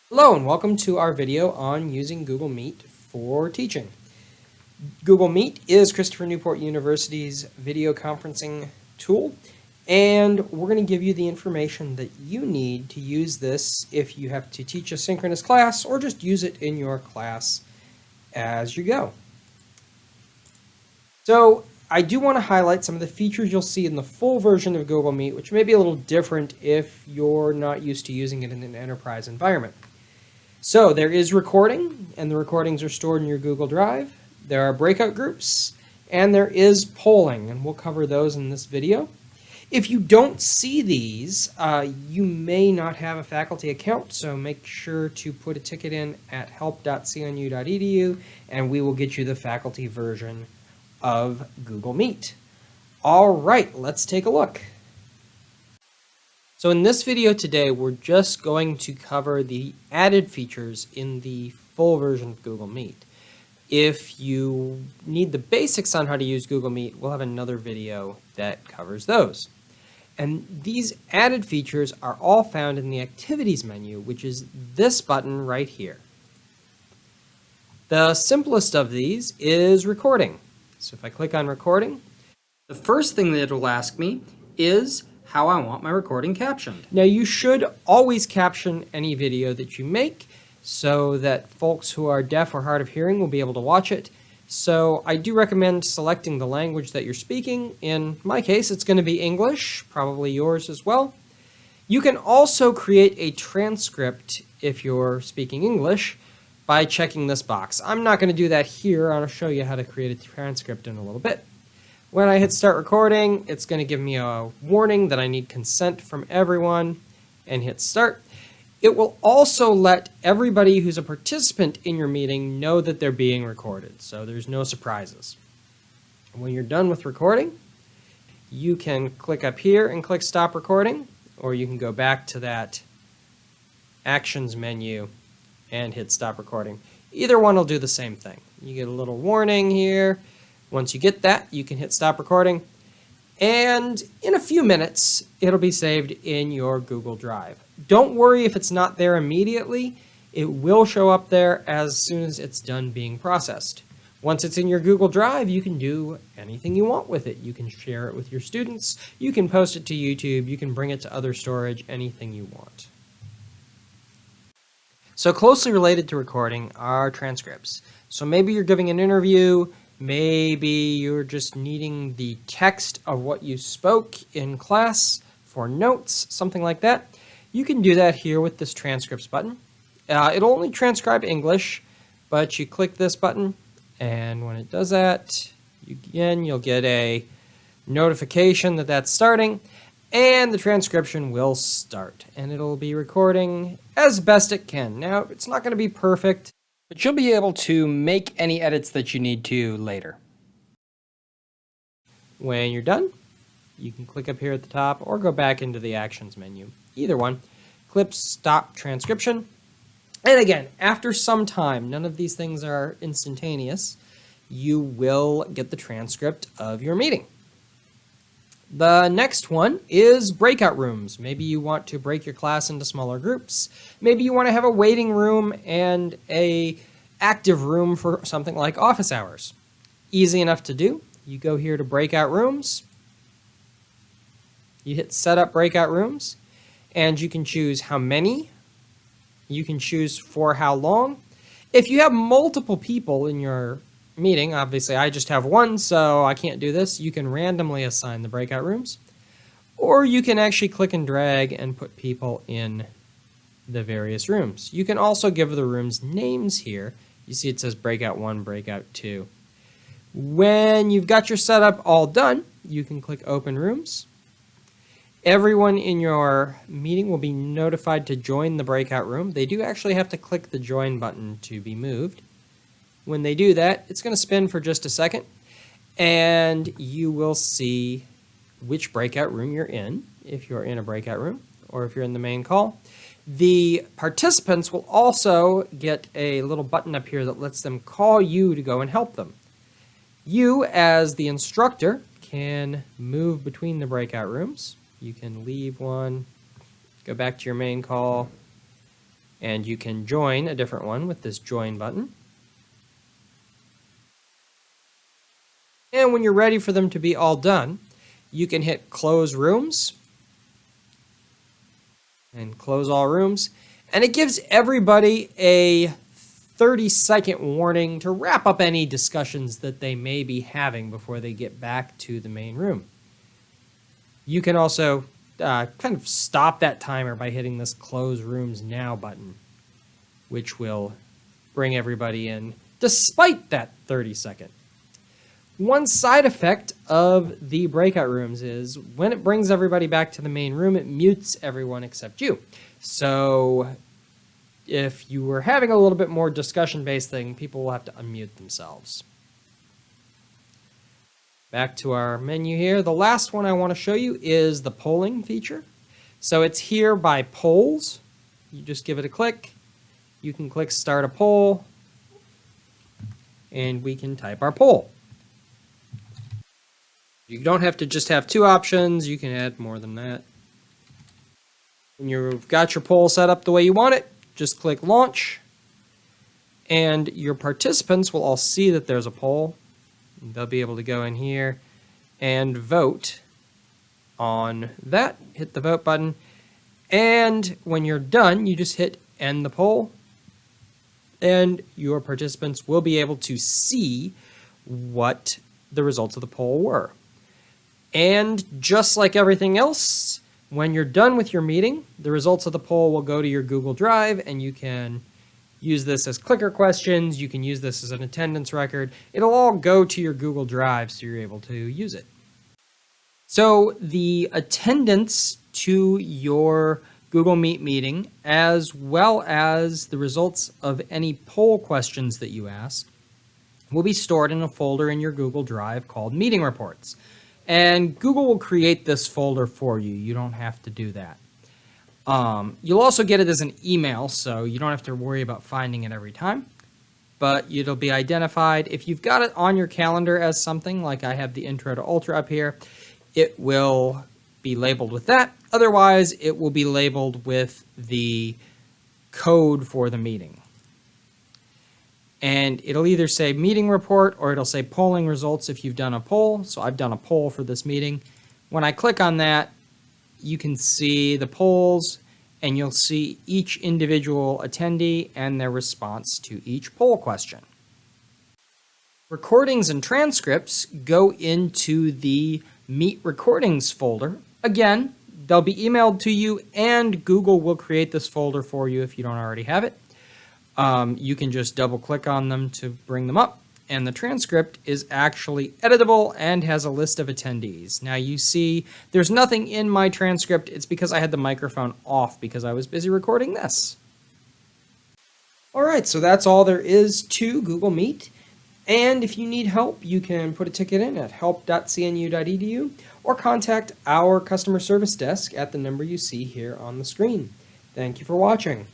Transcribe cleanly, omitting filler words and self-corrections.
Hello and welcome to our video on using Google Meet for teaching. Google Meet is Christopher Newport University's video conferencing tool, and we're going to give you the information that you need to use this if you have to teach a synchronous class or just use it in your class as you go. So I do want to highlight some of the features you'll see in the full version of Google Meet, which may be a little different if you're not used to using it in an enterprise environment. So there is recording, and the recordings are stored in your Google Drive. There are breakout groups, and there is polling, and we'll cover those in this video. If you don't see these, you may not have a faculty account, so make sure to put a ticket in at help.cnu.edu, and we will get you the faculty version of Google Meet. All right, let's take a look. So in this video today, we're just going to cover the added features in the full version of Google Meet. If you need the basics on how to use Google Meet, we'll have another video that covers those. And these added features are all found in the Activities menu, which is this button right here. The simplest of these is recording. So if I click on recording, the first thing that it will ask me is how I want my recording captioned. Now you should always caption any video that you make so that folks who are deaf or hard of hearing will be able to watch it. So I do recommend selecting the language that you're speaking. In my case, it's going to be English, probably yours as well. You can also create a transcript if you're speaking English by checking this box. I'm not going to do that here. I'll show you how to create a transcript in a little bit. When I hit start recording, it's going to give me a warning that I need consent from everyone and hit start. It will also let everybody who's a participant in your meeting know that they're being recorded, so there's no surprises. When you're done with recording, you can click up here and click stop recording, or you can go back to that actions menu and hit stop recording. Either one will do the same thing. You get a little warning here. Once you get that, you can hit stop recording, and in a few minutes, it'll be saved in your Google Drive. Don't worry if it's not there immediately. It will show up there as soon as it's done being processed. Once it's in your Google Drive, you can do anything you want with it. You can share it with your students, you can post it to YouTube, you can bring it to other storage, anything you want. So closely related to recording are transcripts. So maybe you're giving an interview, maybe you're just needing the text of what you spoke in class for notes, something like that. You can do that here with this transcripts button. It'll only transcribe English, but you click this button, and when it does that, you'll get a notification that that's starting, and the transcription will start, and it'll be recording as best it can. Now, it's not going to be perfect, but you'll be able to make any edits that you need to later. When you're done, you can click up here at the top or go back into the actions menu. Either one. Click stop transcription. And again, after some time, none of these things are instantaneous, you will get the transcript of your meeting. The next one is breakout rooms. Maybe you want to break your class into smaller groups. Maybe you want to have a waiting room and a active room for something like office hours. Easy enough to do. You go here to breakout rooms. You hit set up breakout rooms, and you can choose how many. You can choose for how long. If you have multiple people in your meeting, obviously I just have one, so I can't do this. You can randomly assign the breakout rooms, or you can actually click and drag and put people in the various rooms. You can also give the rooms names here. You see it says breakout 1, breakout 2. When you've got your setup all done, you can click open rooms. Everyone in your meeting will be notified to join the breakout room. They do actually have to click the join button to be moved. When they do that, it's going to spin for just a second, and you will see which breakout room you're in, if you're in a breakout room, or if you're in the main call. The participants will also get a little button up here that lets them call you to go and help them. You, as the instructor, can move between the breakout rooms. You can leave one, go back to your main call, And you can join a different one with this join button. And when you're ready for them to be all done, you can hit close rooms and close all rooms. And it gives everybody a 30-second warning to wrap up any discussions that they may be having before they get back to the main room. You can also kind of stop that timer by hitting this close rooms now button, which will bring everybody in despite that 30-second. One side effect of the breakout rooms is when it brings everybody back to the main room, it mutes everyone except you. So if you were having a little bit more discussion-based thing, people will have to unmute themselves. Back to our menu here. The last one I want to show you is the polling feature. So it's here by polls. You just give it a click. You can click start a poll, and we can type our poll. You don't have to just have two options. You can add more than that. When you've got your poll set up the way you want it, just click launch, and your participants will all see that there's a poll. They'll be able to go in here and vote on that. Hit the vote button, and when you're done, you just hit end the poll, and your participants will be able to see what the results of the poll were. And just like everything else, when you're done with your meeting, the results of the poll will go to your Google Drive, and you can use this as clicker questions. You can use this as an attendance record. It'll all go to your Google Drive, so you're able to use it. So the attendance to your Google Meet meeting, as well as the results of any poll questions that you ask, will be stored in a folder in your Google Drive called Meeting Reports. And Google will create this folder for you. You don't have to do that. You'll also get it as an email, so you don't have to worry about finding it every time. But it'll be identified. If you've got it on your calendar as something, like I have the Intro to Ultra up here, it will be labeled with that. Otherwise, it will be labeled with the code for the meeting. And it'll either say meeting report or it'll say polling results if you've done a poll. So I've done a poll for this meeting. When I click on that, you can see the polls, and you'll see each individual attendee and their response to each poll question. Recordings and transcripts go into the Meet Recordings folder. Again, they'll be emailed to you, and Google will create this folder for you if you don't already have it. You can just double click on them to bring them up, and the transcript is actually editable and has a list of attendees. Now you see there's nothing in my transcript. It's because I had the microphone off because I was busy recording this. All right, so that's all there is to Google Meet. And if you need help, you can put a ticket in at help.cnu.edu or contact our customer service desk at the number you see here on the screen. Thank you for watching.